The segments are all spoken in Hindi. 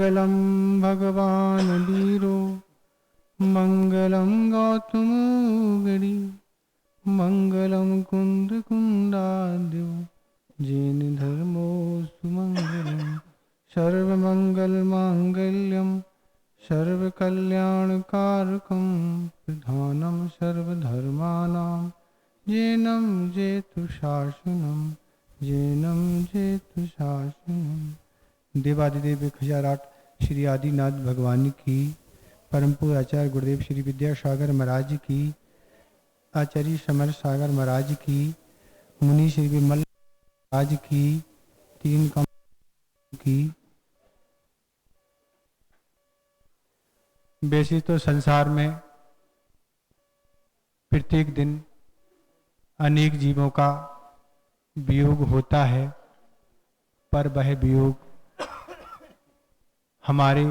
मंगलम भगवान वीरो मंगलम गौतम गिरि मंगलम कुंद कुंडाद्यो जैन धर्मो सुमंगलम सर्वमंगल मांगल्यम सर्वकल्याणकारकं प्रधानं सर्वधर्माणां जैनं जेतु शासनं जैनं जेतु शासनं। देवादिदेव 1008 श्री आदिनाथ भगवान की, परम पूज्य आचार्य गुरुदेव श्री विद्यासागर महाराज की, आचार्य समर सागर महाराज की, मुनि श्री विमल महाराज की, 3 कम की। वैसे तो संसार में प्रत्येक दिन अनेक जीवों का वियोग होता है, पर वह वियोग हमारे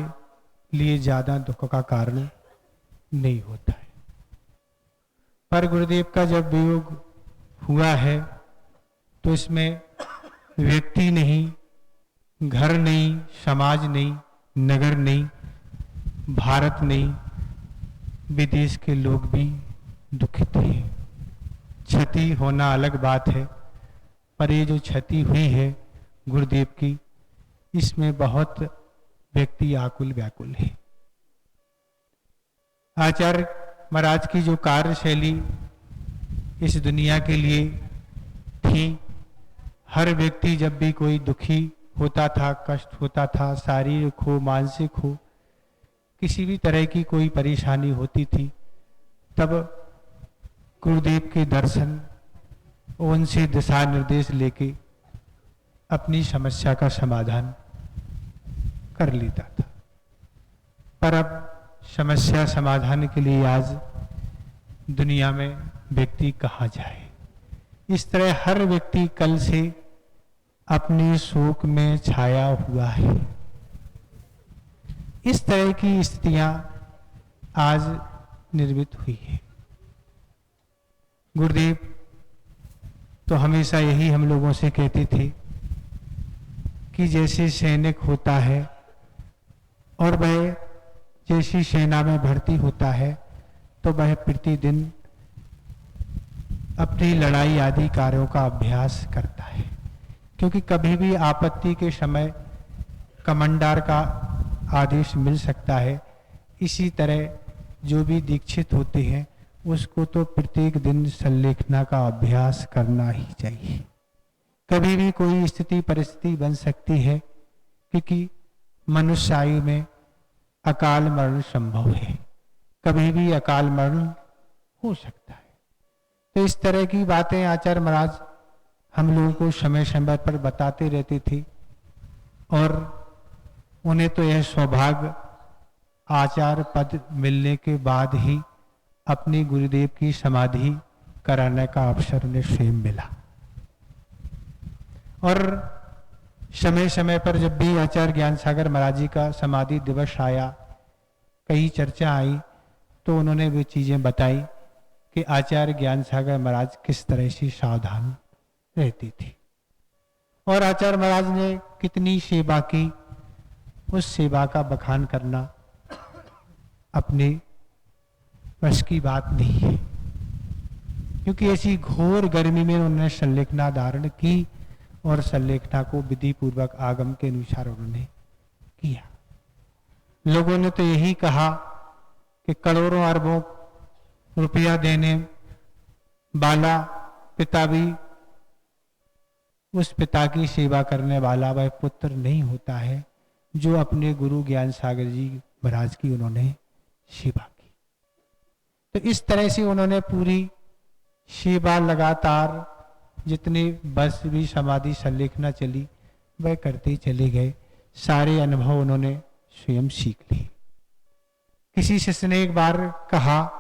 लिए ज्यादा दुख का कारण नहीं होता है। पर गुरुदेव का जब वियोग हुआ है तो इसमें व्यक्ति नहीं, घर नहीं, समाज नहीं, नगर नहीं, भारत नहीं, विदेश के लोग भी दुखित हैं। क्षति होना अलग बात है, पर ये जो क्षति हुई है गुरुदेव की, इसमें बहुत व्यक्ति आकुल व्याकुल है। आचार्य महाराज की जो कार्यशैली इस दुनिया के लिए थी, हर व्यक्ति जब भी कोई दुखी होता था, कष्ट होता था, शारीरिक हो मानसिक हो, किसी भी तरह की कोई परेशानी होती थी, तब गुरुदेव के दर्शन, उनसे दिशा निर्देश लेके अपनी समस्या का समाधान कर लेता था। पर अब समस्या समाधान के लिए आज दुनिया में व्यक्ति कहाँ जाए। इस तरह हर व्यक्ति कल से अपने शोक में छाया हुआ है। इस तरह की स्थितियां आज निर्मित हुई है। गुरुदेव तो हमेशा यही हम लोगों से कहते थे कि जैसे सैनिक होता है और वह जैसी सेना में भर्ती होता है तो वह प्रतिदिन अपनी लड़ाई आदि कार्यों का अभ्यास करता है, क्योंकि कभी भी आपत्ति के समय कमांडर का आदेश मिल सकता है। इसी तरह जो भी दीक्षित होते हैं उसको तो प्रत्येक दिन संलेखना का अभ्यास करना ही चाहिए। कभी भी कोई स्थिति परिस्थिति बन सकती है, क्योंकि मनुष्य आयु में अकाल मरण संभव है, कभी भी अकाल मरण हो सकता है। तो इस तरह की बातें आचार्य महाराज हम लोगों को समय समय पर बताते रहते थे, और उन्हें तो यह सौभाग्य आचार्य पद मिलने के बाद ही अपने गुरुदेव की समाधि कराने का अवसर उन्हें स्वयं मिला। और समय समय पर जब भी आचार्य ज्ञान सागर महाराज जी का समाधि दिवस आया, कई चर्चा आई, तो उन्होंने वे चीजें बताई कि आचार्य ज्ञान सागर महाराज किस तरह से सावधान रहती थी और आचार्य महाराज ने कितनी सेवा की। उस सेवा का बखान करना अपने बस की बात नहीं है, क्योंकि ऐसी घोर गर्मी में उन्होंने संलेखना धारण की और संलेखना को विधि पूर्वक आगम के अनुसार उन्होंने किया। लोगों ने तो यही कहा कि करोड़ों अरबों रुपया देने वाला पिता भी उस पिता की सेवा करने वाला वह पुत्र नहीं होता है जो अपने गुरु ज्ञान सागर जी महाराज की उन्होंने सेवा की। तो इस तरह से उन्होंने पूरी सेवा लगातार जितने वर्ष भी समाधि संलेखना चली वह करते चले गए। सारे अनुभव उन्होंने स्वयं सीख लिए। किसी शिष्य ने एक बार कहा,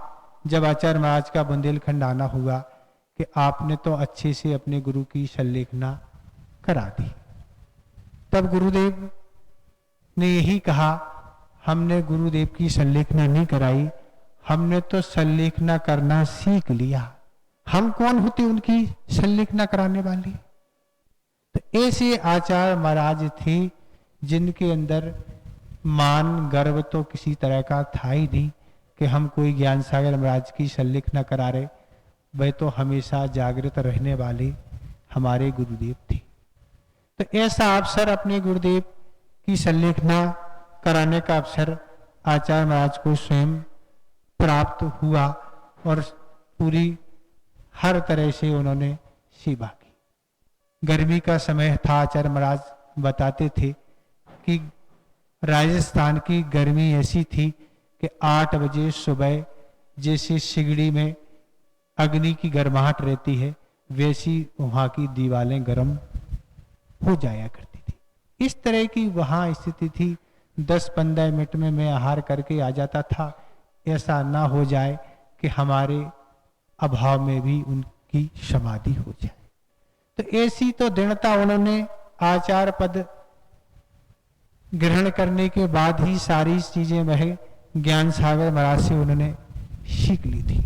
जब आचार्य महाराज का बुंदेलखंड आना हुआ, कि आपने तो अच्छे से अपने गुरु की संलेखना करा दी। तब गुरुदेव ने यही कहा, हमने गुरुदेव की संलेखना नहीं कराई, हमने तो संलेखना करना सीख लिया। हम कौन होते उनकी संलेखना कराने वाले? तो ऐसे आचार्य महाराज थे जिनके अंदर मान गर्व तो किसी तरह का था ही नहीं कि हम कोई ज्ञान सागर महाराज की शल्लेख न करा रहे। वह तो हमेशा जागृत रहने वाले हमारे गुरुदेव थे। तो ऐसा अवसर अपने गुरुदेव की शल्लेखना कराने का अवसर आचार्य महाराज को स्वयं प्राप्त हुआ और पूरी हर तरह से उन्होंने सेवा की। गर्मी का समय था। आचार्य महाराज बताते थे कि राजस्थान की गर्मी ऐसी थी कि 8 बजे सुबह जैसे सिगड़ी में अग्नि की गर्माहट रहती है, वैसी वहां की दीवारें गर्म हो जाया करती थी। इस तरह की वहां स्थिति थी। 10-15 मिनट में मैं आहार करके आ जाता था। ऐसा ना हो जाए कि हमारे अभाव में भी उनकी समाधि हो जाए। तो ऐसी तो दृढ़ता उन्होंने आचार्य पद ग्रहण करने के बाद ही सारी चीजें वह ज्ञान सागर महाराज से उन्होंने सीख ली थी।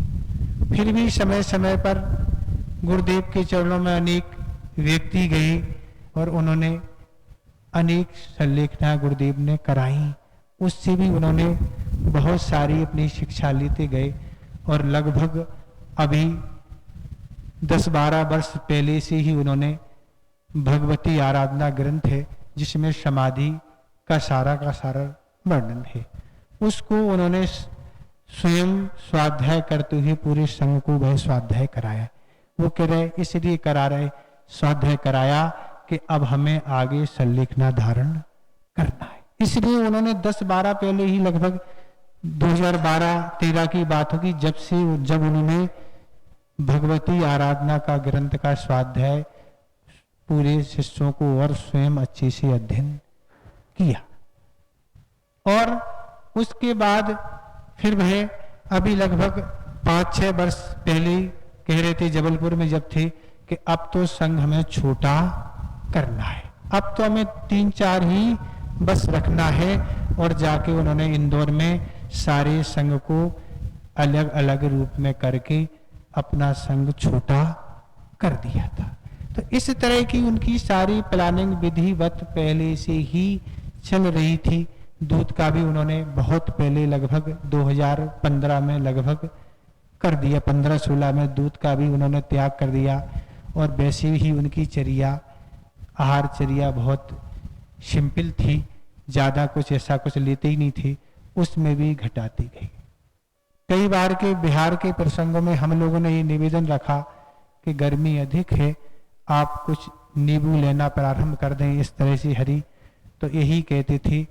फिर भी समय समय पर गुरुदेव के चरणों में अनेक व्यक्ति गए और उन्होंने अनेक शल्लेखना गुरुदेव ने कराई। उससे भी उन्होंने बहुत सारी अपनी शिक्षा लेते गए और लगभग अभी 10-12 वर्ष पहले से ही उन्होंने भगवती आराधना ग्रंथ है जिसमें समाधि का सारा वर्णन है, उसको उन्होंने स्वयं स्वाध्याय करते हुए पूरे संघ को वह स्वाध्याय कराया। वो कह रहे इसलिए करा रहे स्वाध्याय कराया कि अब हमें आगे शल्लेखना धारण करना है। इसलिए उन्होंने 10-12 पहले ही लगभग 2012-13 की बात होगी जब उन्होंने भगवती आराधना का ग्रंथ का स्वाध्याय पूरे शिष्यों को और स्वयं अच्छे से अध्ययन किया। और उसके बाद फिर वह अभी लगभग 5-6 वर्ष पहले कह रहे थे जबलपुर में जब थे कि अब तो संघ हमें छोटा करना है, अब तो हमें 3-4 ही बस रखना है। और जाके उन्होंने इंदौर में सारे संघ को अलग अलग रूप में करके अपना संघ छोटा कर दिया था। तो इस तरह की उनकी सारी प्लानिंग विधिवत पहले से ही चल रही थी। दूध का भी उन्होंने बहुत पहले लगभग 2015 में लगभग कर दिया, 15-16 में दूध का भी उन्होंने त्याग कर दिया। और वैसे ही उनकी चर्या आहार चर्या बहुत सिंपल थी, ज्यादा कुछ ऐसा कुछ लेते ही नहीं थे, उसमें भी घटाती गई। कई बार के बिहार के प्रसंगों में हम लोगों ने ये निवेदन रखा कि गर्मी अधिक है, आप कुछ नींबू लेना प्रारंभ कर दें इस तरह से हरी। तो यही कहते थे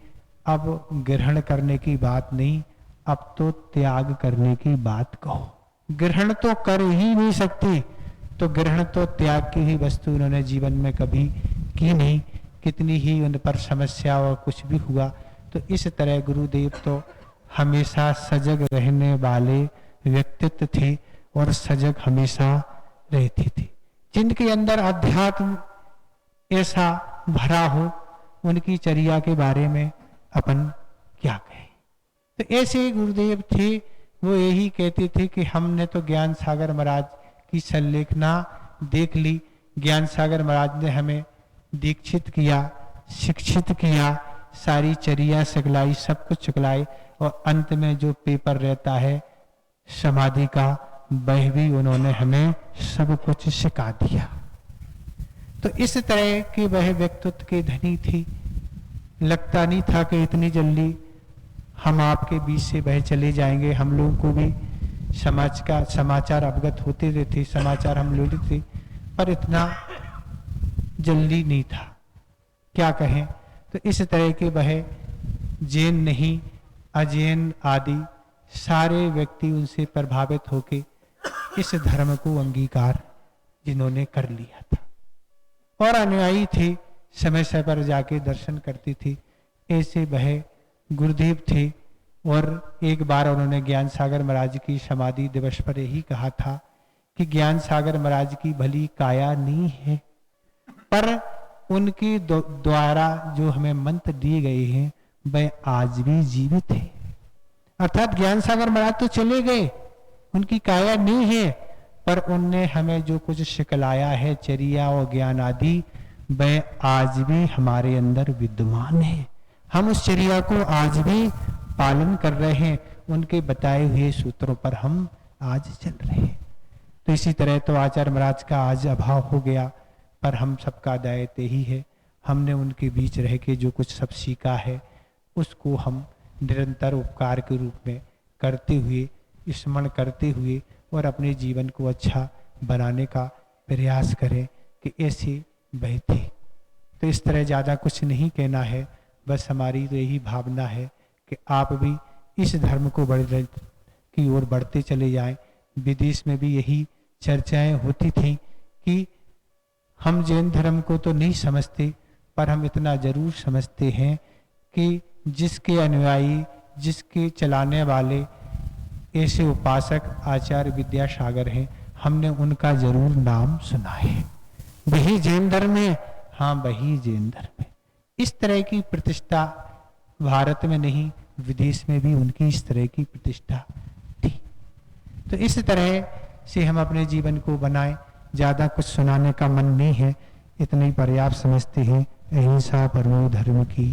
अब ग्रहण करने की बात नहीं, अब तो त्याग करने की बात कहो। ग्रहण तो कर ही नहीं सकती, तो ग्रहण तो त्याग की ही वस्तु उन्होंने जीवन में कभी की नहीं। कितनी ही उन पर समस्या और कुछ भी हुआ, तो इस तरह गुरुदेव तो हमेशा सजग रहने वाले व्यक्तित्व थे और सजग हमेशा रहते थे। जिनके अंदर अध्यात्म ऐसा भरा हो, उनकी चर्या के बारे में अपन क्या कहें। तो ऐसे गुरुदेव थे, वो यही कहते थे कि हमने तो ज्ञान सागर महाराज की शल्लेखना देख ली, ज्ञान सागर महाराज ने हमें दीक्षित किया, शिक्षित किया, सारी चर्या सिखलाई, सब कुछ सिखलाई, और अंत में जो पेपर रहता है समाधि का, वह भी उन्होंने हमें सब कुछ सिखा दिया। तो इस तरह के वह व्यक्तित्व के धनी थी। लगता नहीं था कि इतनी जल्दी हम आपके बीच से वह चले जाएंगे। हम लोगों को भी समाचार अवगत होते रहते, समाचार हम लोग थे, पर इतना जल्दी नहीं था, क्या कहें। तो इस तरह के वह जैन नहीं, अजैन आदि सारे व्यक्ति उनसे प्रभावित होके इस धर्म को अंगीकार जिन्होंने कर लिया था, और अनुयायी थे, समय समय पर जाके दर्शन करती थी। ऐसे वह गुरुदेव थे। और एक बार उन्होंने ज्ञान सागर महाराज की समाधि दिवस पर यही कहा था कि ज्ञान सागर महाराज की भली काया नहीं है, पर उनके द्वारा जो हमें मंत्र दिए गए हैं वह आज भी जीवित है। अर्थात ज्ञान सागर महाराज तो चले गए, उनकी काया नहीं है, पर उनने हमें जो कुछ सिखलाया है चर्या और ज्ञान आदि, वह आज भी हमारे अंदर विद्यमान है, हम उस चर्या को आज भी पालन कर रहे हैं, उनके बताए हुए सूत्रों पर हम आज चल रहे हैं। तो इसी तरह तो आचार्य महाराज का आज अभाव हो गया, पर हम सबका दायित्व ही है, हमने उनके बीच रह के जो कुछ सब सीखा है उसको हम निरंतर उपकार के रूप में करते हुए, स्मरण करते हुए और अपने जीवन को अच्छा बनाने का प्रयास करें कि ऐसे बहते। तो इस तरह ज़्यादा कुछ नहीं कहना है, बस हमारी तो यही भावना है कि आप भी इस धर्म को बढ़ की ओर बढ़ते चले जाएं। विदेश में भी यही चर्चाएं होती थी कि हम जैन धर्म को तो नहीं समझते, पर हम इतना जरूर समझते हैं कि जिसके अनुयायी, जिसके चलाने वाले ऐसे उपासक आचार्य विद्यासागर हैं, हमने उनका जरूर नाम सुना है। वही जैन धर्म है, हाँ वही जैन धर्म है। इस तरह की प्रतिष्ठा भारत में नहीं, विदेश में भी उनकी इस तरह की प्रतिष्ठा थी। तो इस तरह से हम अपने जीवन को बनाएं। ज्यादा कुछ सुनाने का मन नहीं है, इतना ही पर्याप्त समझते हैं। अहिंसा परमो धर्म की